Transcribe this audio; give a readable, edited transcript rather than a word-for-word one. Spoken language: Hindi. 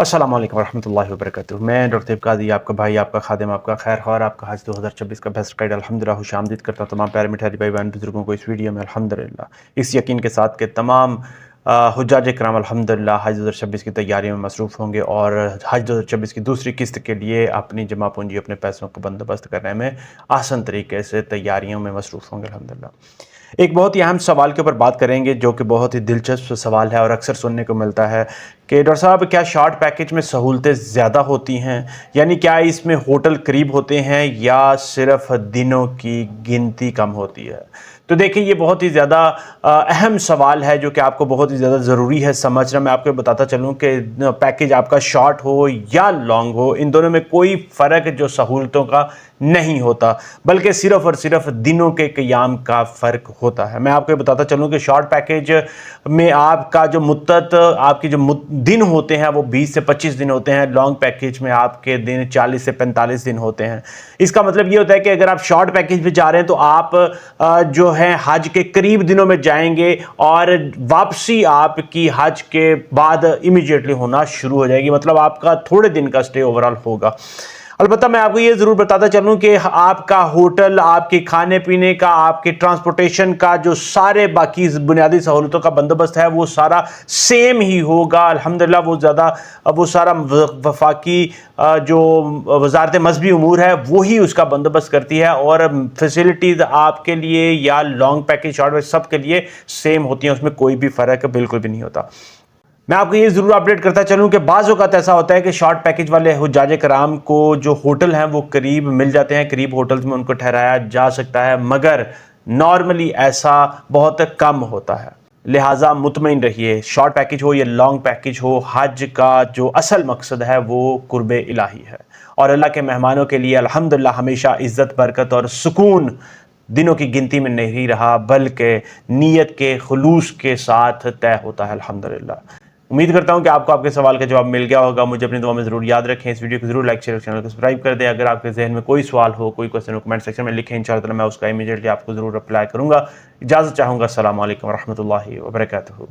अस्सलाम वालेकुम रहमतुल्लाहि व बरकातुहू। मैं डॉक्टर तैयब कादरी, आपका भाई, आपका खादिम, आपका खैर ख्वाह, आपका हज 2026 का बेस्ट गाइड अल्हम्दुलिल्लाह खुशामदीद करता हूँ तमाम प्यारे मिठाई भाई बहन बुजुर्गों को इस वीडियो में अल्हम्दुलिल्लाह इस यकीन के साथ कि तमाम हुज्जाज कराम अल्हम्दुलिल्लाह हज 2026 की तैयारियों में मसरूफ़ होंगे और हज 2026 की दूसरी किस्त के लिए अपनी जमा पूंजी अपने पैसों को बंदोबस्त करने में आसान तरीके से तैयारियों में मसरूफ़ होंगे अल्हम्दुलिल्लाह। एक बहुत ही अहम सवाल के ऊपर बात करेंगे जो कि बहुत ही दिलचस्प सवाल है और अक्सर सुनने को मिलता है कि डॉक्टर साहब क्या शॉर्ट पैकेज में सहूलतें ज़्यादा होती हैं, यानी क्या इसमें होटल करीब होते हैं या सिर्फ दिनों की गिनती कम होती है। तो देखिए ये बहुत ही ज़्यादा अहम सवाल है जो कि आपको बहुत ही ज़्यादा ज़रूरी है समझना। मैं आपको बताता चलूँ कि पैकेज आपका शॉर्ट हो या लॉन्ग हो, इन दोनों में कोई फ़र्क जो सहूलतों का नहीं होता, बल्कि सिर्फ और सिर्फ दिनों के क़याम का फ़र्क होता है। मैं आपको बताता चलूँ कि शॉर्ट पैकेज में आपका जो मुद्दत, आपकी जो दिन होते हैं वो 20 से 25 दिन होते हैं। लॉन्ग पैकेज में आपके दिन 40 से 45 दिन होते हैं। इसका मतलब ये होता है कि अगर आप शॉर्ट पैकेज में जा रहे हैं तो आप जो है हज के करीब दिनों में जाएंगे और वापसी आपकी हज के बाद इमीडिएटली होना शुरू हो जाएगी, मतलब आपका थोड़े दिन का स्टे ओवरऑल होगा। अलबत्ता मैं आपको ये ज़रूर बताता चलूँ कि आपका होटल, आपके खाने पीने का, आपके ट्रांसपोर्टेशन का, जो सारे बाकी बुनियादी सहूलतों का बंदोबस्त है वो सारा सेम ही होगा अल्हम्दुलिल्लाह। वो सारा वफाकी जो वजारत मजहबी उमूर है वही उसका बंदोबस्त करती है और फैसिलिटीज़ आपके लिए या लॉन्ग पैकेज शॉर्ट पैकेज सब के लिए सेम होती हैं, उसमें कोई भी फ़र्क बिल्कुल भी नहीं होता। मैं आपको ये ज़रूर अपडेट करता चलूँ कि बाज़ औक़ात ऐसा होता है कि शॉर्ट पैकेज वाले हुज्जाज कराम को जो होटल हैं वो करीब मिल जाते हैं, करीब होटल्स में उनको ठहराया जा सकता है, मगर नॉर्मली ऐसा बहुत कम होता है। लिहाजा मुतमईन रहिए, शॉर्ट पैकेज हो या लॉन्ग पैकेज हो, हज का जो असल मकसद है वो कुर्बे इलाही है और अल्लाह के मेहमानों के लिए अल्हम्दुलिल्लाह हमेशा इज़्ज़त, बरकत और सुकून दिनों की गिनती में नहीं रहा, बल्कि नीयत के खुलूस के साथ तय होता है अल्हम्दुलिल्लाह। उम्मीद करता हूं कि आपको आपके सवाल का जवाब मिल गया होगा। मुझे अपनी दुआ में ज़रूर याद रखें। इस वीडियो को ज़रूर लाइक, शेयर, चैनल को सब्सक्राइब कर दें। अगर आपके जहन में कोई सवाल हो, कोई क्वेश्चन हो, कमेंट सेक्शन में लिखें, इंशाअल्लाह मैं उसका इमीडिएटली आपको ज़रूर रिप्लाई करूँगा। इजाज़त चाहूँगा। अस्सलाम वालेकुम रहमतुल्लाहि व बरकातुहू।